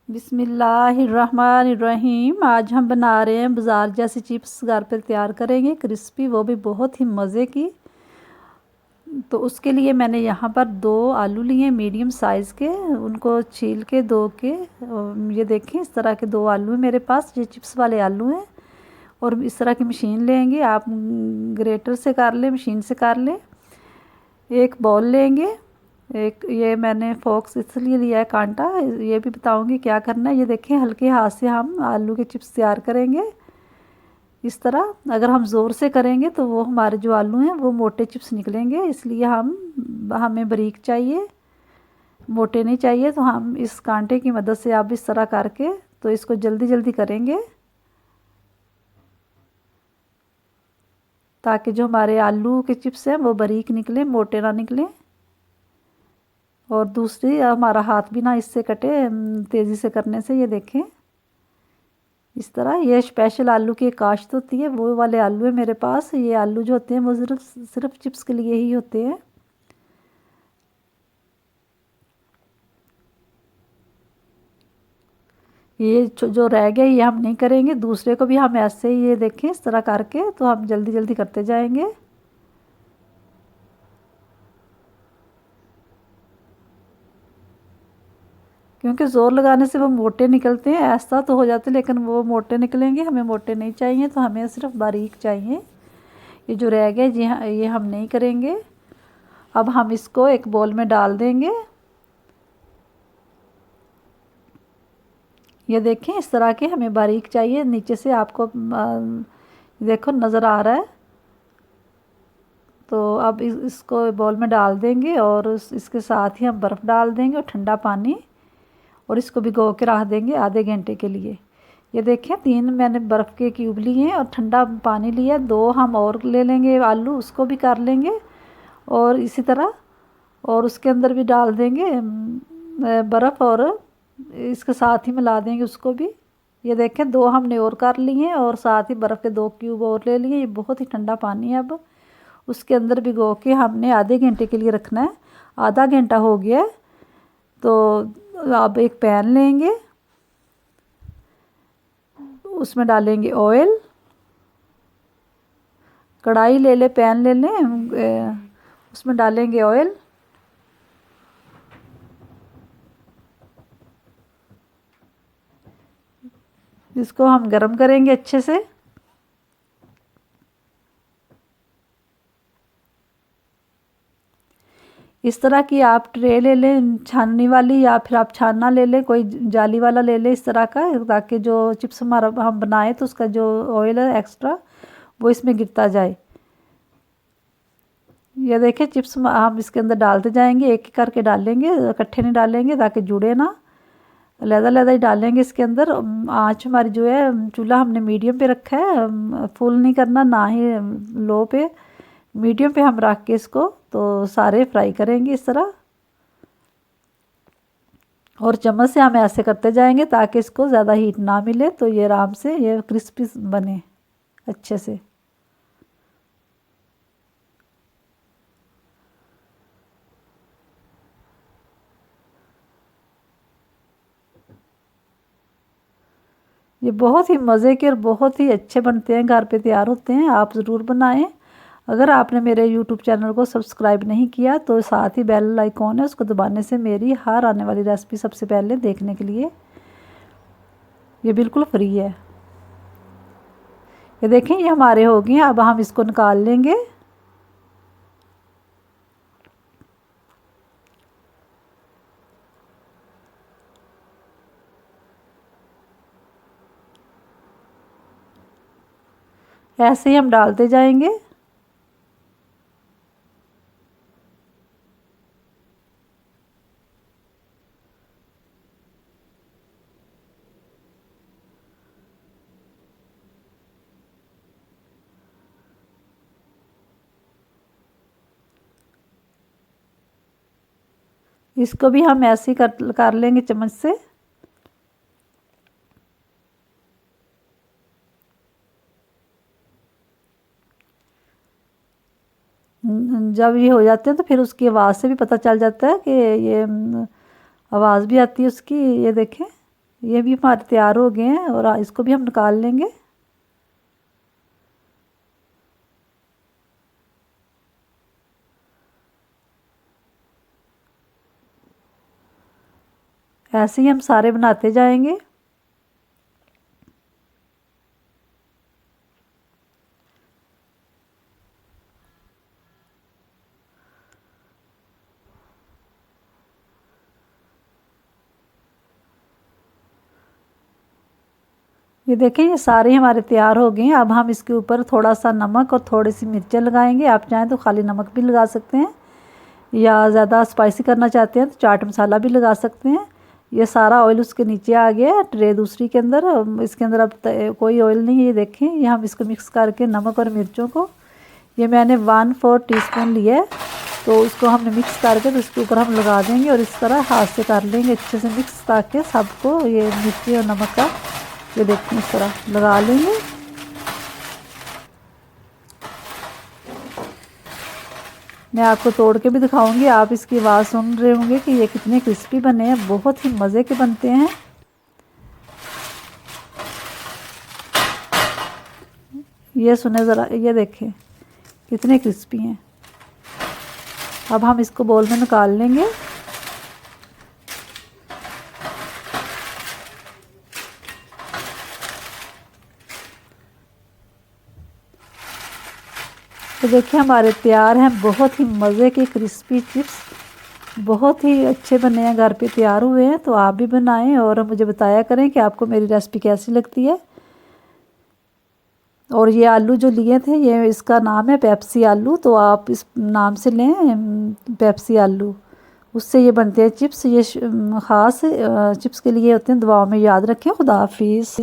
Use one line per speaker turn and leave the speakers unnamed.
बिस्मिल्लाहिर्रहमानिर्रहीम। आज हम बना रहे हैं बाज़ार जैसी चिप्स घर पर तैयार करेंगे, क्रिस्पी, वो भी बहुत ही मज़े की। तो उसके लिए मैंने यहाँ पर 2 आलू लिए मीडियम साइज़ के, उनको छील के धो के। ये देखें, इस तरह के 2 आलू हैं मेरे पास, ये चिप्स वाले आलू हैं। और इस तरह की मशीन लेंगे आप, ग्रेटर से कर लें, मशीन से कर लें। एक बॉल लेंगे, एक ये मैंने फोक्स इसलिए लिया है कांटा, ये भी बताऊंगी क्या करना है। ये देखें, हल्के हाथ से हम आलू के चिप्स तैयार करेंगे इस तरह। अगर हम ज़ोर से करेंगे तो वो हमारे जो आलू हैं वो मोटे चिप्स निकलेंगे, इसलिए हमें बारीक चाहिए, मोटे नहीं चाहिए। तो हम इस कांटे की मदद से आप इस तरह करके तो इसको जल्दी जल्दी करेंगे, ताकि जो हमारे आलू के चिप्स हैं वो बारीक निकले, मोटे ना निकलें। और दूसरी, हमारा हाथ भी ना इससे कटे तेज़ी से करने से। ये देखें, इस तरह। ये स्पेशल आलू की काश्त होती है, वो वाले आलू है मेरे पास। ये आलू जो होते हैं वो सिर्फ चिप्स के लिए ही होते हैं। ये जो रह गया ये हम नहीं करेंगे, दूसरे को भी हम ऐसे ही, ये देखें, इस तरह करके तो हम जल्दी जल्दी करते जाएंगे। क्योंकि ज़ोर लगाने से वो मोटे निकलते हैं, ऐसा तो हो जाते हैं लेकिन वो मोटे निकलेंगे। हमें मोटे नहीं चाहिए, तो हमें सिर्फ बारीक चाहिए। ये जो रह गया ये हम नहीं करेंगे। अब हम इसको एक बोल में डाल देंगे। ये देखें, इस तरह के हमें बारीक चाहिए। नीचे से आपको देखो नज़र आ रहा है। तो अब इसको बॉल में डाल देंगे और इसके साथ ही हम बर्फ़ डाल देंगे और ठंडा पानी, और इसको भिगो के रख देंगे आधे घंटे के लिए। ये देखें, 3 मैंने बर्फ़ के क्यूब लिए हैं और ठंडा पानी लिया। 2 हम और ले लेंगे आलू, उसको भी कर लेंगे और इसी तरह। और उसके अंदर भी डाल देंगे बर्फ़, और इसके साथ ही मिला देंगे उसको भी। ये देखें, 2 हमने और कर लिए हैं और साथ ही बर्फ़ के 2 क्यूब और ले लिए। ये बहुत ही ठंडा पानी है। अब उसके अंदर भिगो के हमने आधे घंटे के लिए रखना है। आधा घंटा हो गया है, तो अब एक पैन लेंगे, उसमें डालेंगे ऑयल। कढ़ाई ले ले, पैन ले लें, उसमें डालेंगे ऑयल। इसको हम गरम करेंगे अच्छे से। इस तरह की आप ट्रे ले लें छाननी वाली, या फिर आप छानना ले लें, कोई जाली वाला ले लें इस तरह का, ताकि जो चिप्स हमारा हम बनाए तो उसका जो ऑयल है एक्स्ट्रा वो इसमें गिरता जाए। ये देखें, चिप्स हम इसके अंदर डालते जाएंगे, एक एक करके डालेंगे, इकट्ठे नहीं डालेंगे ताकि जुड़े ना, लहदा ही डालेंगे इसके अंदर। आँच हमारी जो है, चूल्हा हमने मीडियम पे रखा है, फुल नहीं करना ना ही लो पे, मीडियम पे हम रख के इसको तो सारे फ्राई करेंगे इस तरह। और चम्मच से हम ऐसे करते जाएंगे ताकि इसको ज़्यादा हीट ना मिले, तो ये आराम से ये क्रिस्पी बने अच्छे से। ये बहुत ही मज़े के और बहुत ही अच्छे बनते हैं, घर पे तैयार होते हैं, आप ज़रूर बनाएं। अगर आपने मेरे यूट्यूब चैनल को सब्सक्राइब नहीं किया तो साथ ही बेल आइकॉन है, उसको दबाने से मेरी हर आने वाली रेसिपी सबसे पहले देखने के लिए, ये बिल्कुल फ्री है। ये देखें, ये हमारे हो गए हैं। अब हम इसको निकाल लेंगे। ऐसे ही हम डालते जाएंगे। इसको भी हम ऐसे ही कर लेंगे चम्मच से। जब ये हो जाते हैं तो फिर उसकी आवाज़ से भी पता चल जाता है कि ये आवाज़ भी आती है उसकी। ये देखें, ये भी हमारे तैयार हो गए हैं और इसको भी हम निकाल लेंगे। ऐसे ही हम सारे बनाते जाएंगे। ये देखें, ये सारे हमारे तैयार हो गए हैं। अब हम इसके ऊपर थोड़ा सा नमक और थोड़ी सी मिर्चें लगाएंगे। आप चाहें तो खाली नमक भी लगा सकते हैं, या ज़्यादा स्पाइसी करना चाहते हैं तो चाट मसाला भी लगा सकते हैं। ये सारा ऑयल उसके नीचे आ गया है ट्रे दूसरी के अंदर। इसके अंदर अब कोई ऑयल नहीं है। ये देखें, ये हम इसको मिक्स करके नमक और मिर्चों को, ये मैंने 1/4 टीस्पून लिया है, तो उसको हमने मिक्स करके तो इसके ऊपर हम लगा देंगे और इस तरह हाथ से कर लेंगे अच्छे से मिक्स, ताकि सबको ये मिर्ची और नमक का, ये देखिए इस तरह लगा लेंगे। मैं आपको तोड़ के भी दिखाऊंगी, आप इसकी आवाज़ सुन रहे होंगे कि ये कितने क्रिस्पी बने हैं। बहुत ही मज़े के बनते हैं। ये सुने ज़रा, ये देखें कितने क्रिस्पी हैं। अब हम इसको बोल में निकाल लेंगे। तो देखिए हमारे तैयार हैं बहुत ही मज़े के क्रिस्पी चिप्स। बहुत ही अच्छे बने हैं, घर पे तैयार हुए हैं। तो आप भी बनाएं और मुझे बताया करें कि आपको मेरी रेसिपी कैसी लगती है। और ये आलू जो लिए थे, ये इसका नाम है पेप्सी आलू, तो आप इस नाम से लें, पेप्सी आलू। उससे ये बनते हैं चिप्स। ये ख़ास चिप्स के लिए होते हैं। दुआओं में याद रखें। खुदा हाफिज़।